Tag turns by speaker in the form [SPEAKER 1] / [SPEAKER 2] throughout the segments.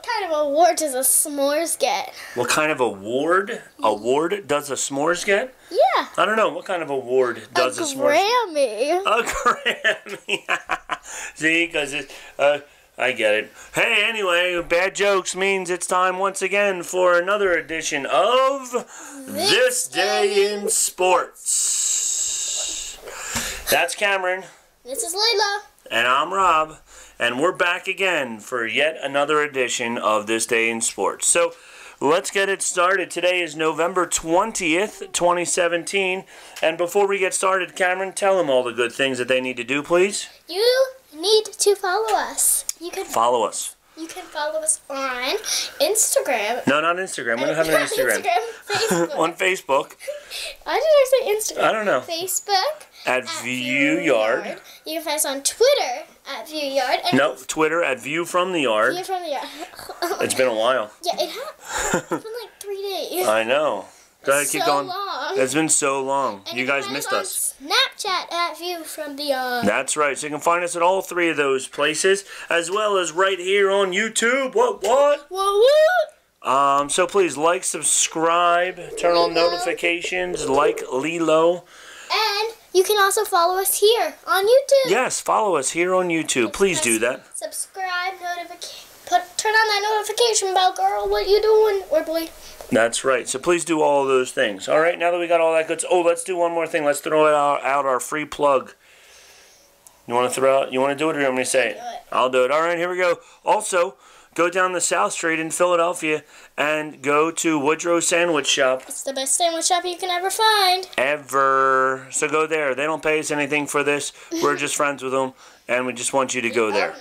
[SPEAKER 1] What kind of award does a s'mores get?
[SPEAKER 2] What kind of award does a s'mores get?
[SPEAKER 1] Yeah.
[SPEAKER 2] I don't know. What kind of award does a s'mores
[SPEAKER 1] Grammy.
[SPEAKER 2] A Grammy. See, because I get it. Hey, anyway, bad jokes means it's time once again for another edition of This Day in Sports. That's Camryn.
[SPEAKER 1] This is Lilo.
[SPEAKER 2] And I'm Rob. And we're back again for yet another edition of This Day in Sports. So let's get it started. Today is November 20th, 2017. And before we get started, Camryn, tell them all the good things that they need to do, please.
[SPEAKER 1] You need to follow us. You can
[SPEAKER 2] follow us.
[SPEAKER 1] You can follow us on Instagram.
[SPEAKER 2] No, not Instagram. We don't have an Instagram.
[SPEAKER 1] Facebook.
[SPEAKER 2] On Facebook.
[SPEAKER 1] Why did I say Instagram?
[SPEAKER 2] I don't know.
[SPEAKER 1] Facebook.
[SPEAKER 2] At View Yard.
[SPEAKER 1] You can find us on Twitter at View Yard.
[SPEAKER 2] No, Twitter at View from the Yard.
[SPEAKER 1] View from the Yard.
[SPEAKER 2] It's been a while.
[SPEAKER 1] Yeah, it has. It's been like 3 days.
[SPEAKER 2] I know. Go ahead, keep going.
[SPEAKER 1] Long.
[SPEAKER 2] It's been so long.
[SPEAKER 1] And
[SPEAKER 2] you guys missed us.
[SPEAKER 1] Snapchat at View from the Yard.
[SPEAKER 2] That's right. So you can find us at all three of those places, as well as right here on YouTube. What? So please like, subscribe, turn on notifications, like Lilo.
[SPEAKER 1] And you can also follow us here on YouTube.
[SPEAKER 2] Yes, follow us here on YouTube. Please do that.
[SPEAKER 1] Subscribe, turn on that notification bell, girl. What you doing, or boy?
[SPEAKER 2] That's right. So please do all of those things. All right, now that we got all that good... Oh, let's do one more thing. Let's throw out our free plug. You want to throw out... You want to do it, or you want me to say it? I'll do it. All right, here we go. Also, go down the South Street in Philadelphia and go to Woodrow Sandwich Shop.
[SPEAKER 1] It's the best sandwich shop you can ever find.
[SPEAKER 2] Ever. So go there. They don't pay us anything for this. We're just friends with them, and we just want you to go there.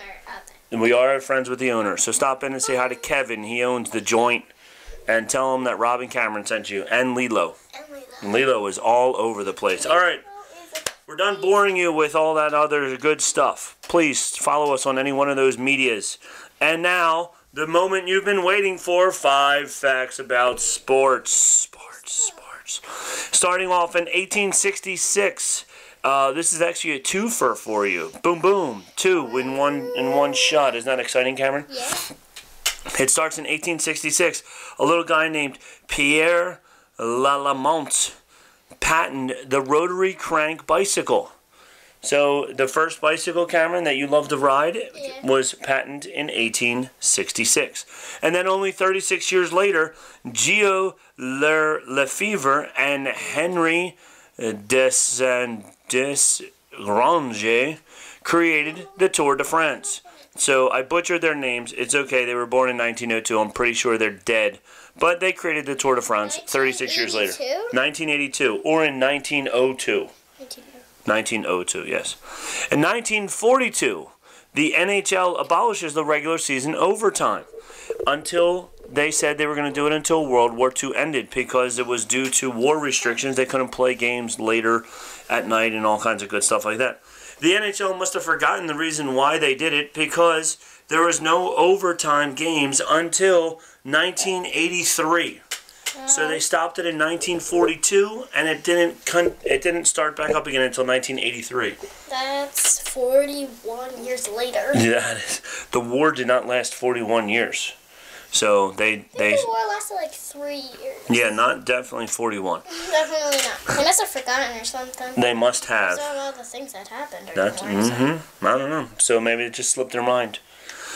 [SPEAKER 2] And we are friends with the owner. So stop in and say hi to Kevin. He owns the joint. And tell him that Rob and Camryn sent you. And Lilo. Lilo is all over the place. All right. We're done boring you with all that other good stuff. Please follow us on any one of those medias. And now, the moment you've been waiting for, 5 facts about sports. Sports. Starting off in 1866. This is actually a twofer for you. Boom, boom. 2 in one shot. Isn't that exciting, Camryn?
[SPEAKER 1] Yeah.
[SPEAKER 2] It starts in 1866. A little guy named Pierre Lalamont patented the rotary crank bicycle. So the first bicycle, Camryn, that you love to ride was patented in 1866. And then only 36 years later, Gio Lefevre and Henri Desgrange created the Tour de France. So I butchered their names. It's okay. They were born in 1902. I'm pretty sure they're dead. But they created the Tour de France 36 years later. 1982 or in 1902. 1902, yes. In 1942, the NHL abolishes the regular season overtime until they said they were going to do it until World War II ended because it was due to war restrictions. They couldn't play games later at night and all kinds of good stuff like that. The NHL must have forgotten the reason why they did it because there was no overtime games until 1983. So they stopped it in 1942, and it didn't start back up again until 1983.
[SPEAKER 1] That's 41 years later.
[SPEAKER 2] Yeah, the war did not last 41 years. So the
[SPEAKER 1] war lasted like 3 years.
[SPEAKER 2] Yeah, not definitely 41.
[SPEAKER 1] Definitely not. They must have forgotten or something.
[SPEAKER 2] They must have.
[SPEAKER 1] So all the things that happened.
[SPEAKER 2] That's I don't know. So maybe it just slipped their mind.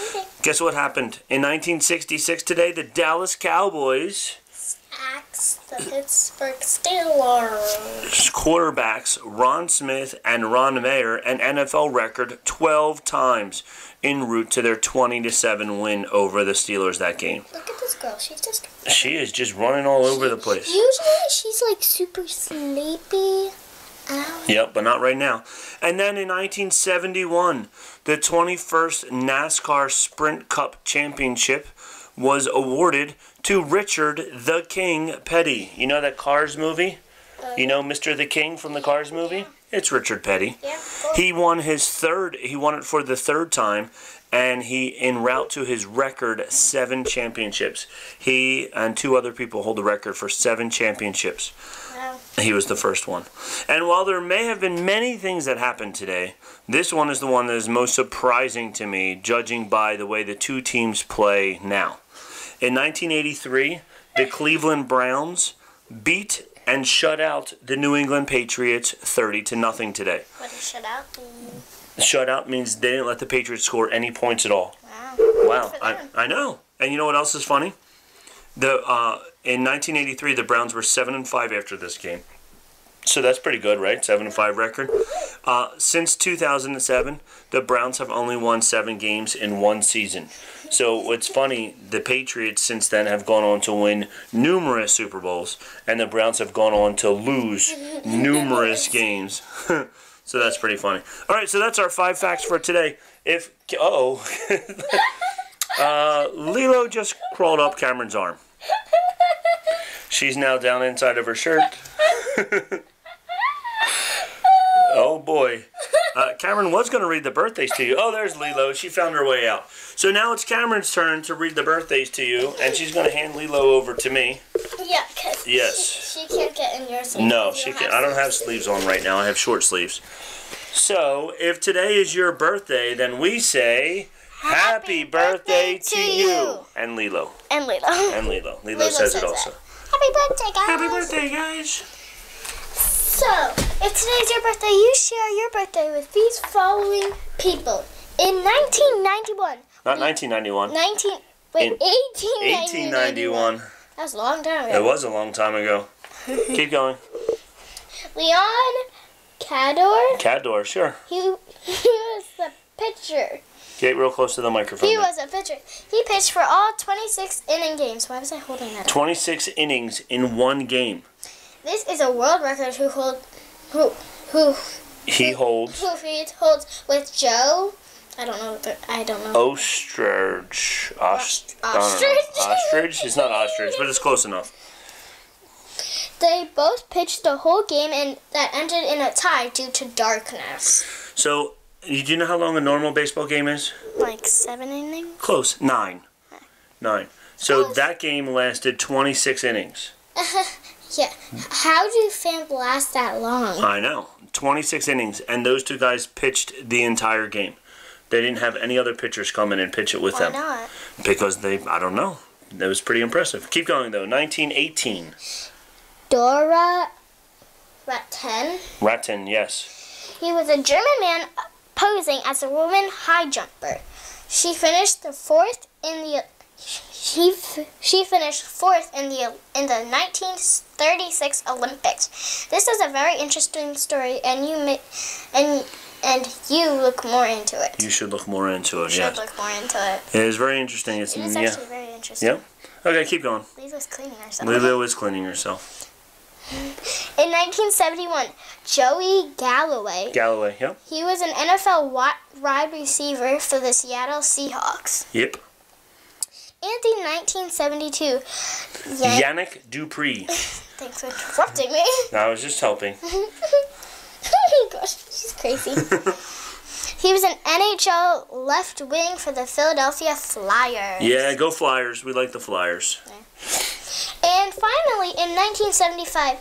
[SPEAKER 1] Okay.
[SPEAKER 2] Guess what happened in 1966? Today, the Dallas Cowboys
[SPEAKER 1] axed the Pittsburgh Steelers.
[SPEAKER 2] Quarterbacks Ron Smith and Ron Mayer an NFL record 12 times en route to their 20-7 win over the Steelers that game.
[SPEAKER 1] Look at this girl.
[SPEAKER 2] She is just running all over the place.
[SPEAKER 1] Usually she's like super sleepy. Ow.
[SPEAKER 2] Yep, but not right now. And then in 1971, the 21st NASCAR Sprint Cup Championship was awarded to Richard the King Petty. You know that Cars movie? You know Mr. the King from the Cars movie?
[SPEAKER 1] Yeah.
[SPEAKER 2] It's Richard Petty.
[SPEAKER 1] Yeah, cool.
[SPEAKER 2] He won it for the 3rd time, and he en route to his record 7 championships. He and 2 other people hold the record for 7 championships.
[SPEAKER 1] Wow.
[SPEAKER 2] He was the first one. And while there may have been many things that happened today, this one is the one that is most surprising to me, judging by the way the two teams play now. In 1983, the Cleveland Browns beat and shut out the New England Patriots 30-0 today.
[SPEAKER 1] What does shut out mean?
[SPEAKER 2] Shutout means they didn't let the Patriots score any points at all.
[SPEAKER 1] Wow.
[SPEAKER 2] Wow, I know. And you know what else is funny? In 1983, the Browns were 7-5 after this game. So that's pretty good, right? 7-5 record. Since 2007, the Browns have only won 7 games in one season. So what's funny, the Patriots since then have gone on to win numerous Super Bowls, and the Browns have gone on to lose numerous games. So that's pretty funny. All right, so that's our 5 facts for today. Lilo just crawled up Camryn's arm. She's now down inside of her shirt. Oh boy. Camryn was going to read the birthdays to you. Oh, there's Lilo. She found her way out. So now it's Camryn's turn to read the birthdays to you, and she's going to hand Lilo over to me.
[SPEAKER 1] Yeah, because she can't get in your sleeves.
[SPEAKER 2] No, she can't. I don't have sleeves on right now. I have short sleeves. So, if today is your birthday, then we say, Happy birthday to you! And Lilo.
[SPEAKER 1] And Lilo.
[SPEAKER 2] And Lilo. Lilo says it also.
[SPEAKER 1] Happy birthday, guys!
[SPEAKER 2] Happy birthday, guys!
[SPEAKER 1] So, if today's your birthday, you share your birthday with these following people. In 1991.
[SPEAKER 2] Not 1991.
[SPEAKER 1] 1891. That was a long time ago.
[SPEAKER 2] It was a long time ago. Keep going.
[SPEAKER 1] Leon Cador.
[SPEAKER 2] Cador, sure.
[SPEAKER 1] He was the pitcher.
[SPEAKER 2] Get real close to the microphone.
[SPEAKER 1] He was a pitcher. He pitched for all 26 inning games. Why was I holding that up?
[SPEAKER 2] 26 innings in one game.
[SPEAKER 1] This is a world record who
[SPEAKER 2] he holds
[SPEAKER 1] with Joe. I don't know.
[SPEAKER 2] Ostrich. Ostrich? It's not ostrich, but it's close enough.
[SPEAKER 1] They both pitched the whole game, and that ended in a tie due to darkness.
[SPEAKER 2] So, do you know how long a normal baseball game is?
[SPEAKER 1] Like 7 innings?
[SPEAKER 2] Close. 9. 9. So that game lasted 26 innings.
[SPEAKER 1] Yeah. How do fans last that long?
[SPEAKER 2] I know. 26 innings, and those two guys pitched the entire game. They didn't have any other pitchers come in and pitch it with them.
[SPEAKER 1] Why not?
[SPEAKER 2] Because I don't know. That was pretty impressive. Keep going, though. 1918.
[SPEAKER 1] Dora Ratten.
[SPEAKER 2] Ratten, yes.
[SPEAKER 1] He was a German man posing as a woman high jumper. She finished fourth in the 1936 Olympics. This is a very interesting story, and you look more into it.
[SPEAKER 2] You should look more into it.
[SPEAKER 1] You should look more into it.
[SPEAKER 2] It is very interesting.
[SPEAKER 1] It is actually very interesting.
[SPEAKER 2] Yep. Okay, keep going.
[SPEAKER 1] Lilo's cleaning herself.
[SPEAKER 2] Lilo is cleaning herself.
[SPEAKER 1] In 1971, Joey Galloway.
[SPEAKER 2] Galloway, yep.
[SPEAKER 1] He was an NFL wide receiver for the Seattle Seahawks.
[SPEAKER 2] Yep.
[SPEAKER 1] And in 1972,
[SPEAKER 2] Yannick Dupree.
[SPEAKER 1] Thanks for interrupting me.
[SPEAKER 2] I was just helping.
[SPEAKER 1] Oh my gosh, she's crazy. He was an NHL left wing for the Philadelphia Flyers.
[SPEAKER 2] Yeah, go Flyers. We like the Flyers.
[SPEAKER 1] Okay. And finally, in 1975,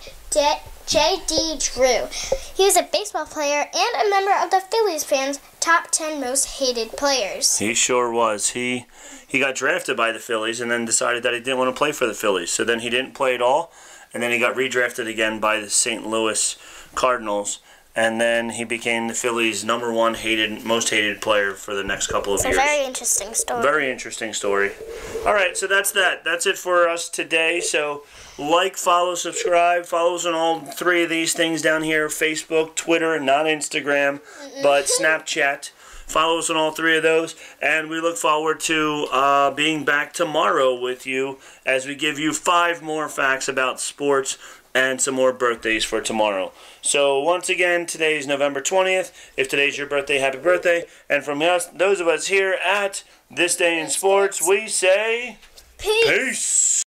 [SPEAKER 1] J.D. Drew. He was a baseball player and a member of the Phillies fans' top 10 most hated players.
[SPEAKER 2] He sure was. He got drafted by the Phillies and then decided that he didn't want to play for the Phillies. So then he didn't play at all, and then he got redrafted again by the St. Louis Cardinals. And then he became the Phillies' #1 most hated player for the next couple of years.
[SPEAKER 1] It's a very interesting story.
[SPEAKER 2] Very interesting story. All right, so that's that. That's it for us today. So like, follow, subscribe. Follow us on all 3 of these things down here. Facebook, Twitter, not Instagram, but Snapchat. Follow us on all 3 of those. And we look forward to being back tomorrow with you as we give you 5 more facts about sports and some more birthdays for tomorrow. So once again, today is November 20th. If today's your birthday, happy birthday. And from us, those of us here at This Day in Sports, we say
[SPEAKER 1] peace.
[SPEAKER 2] Peace.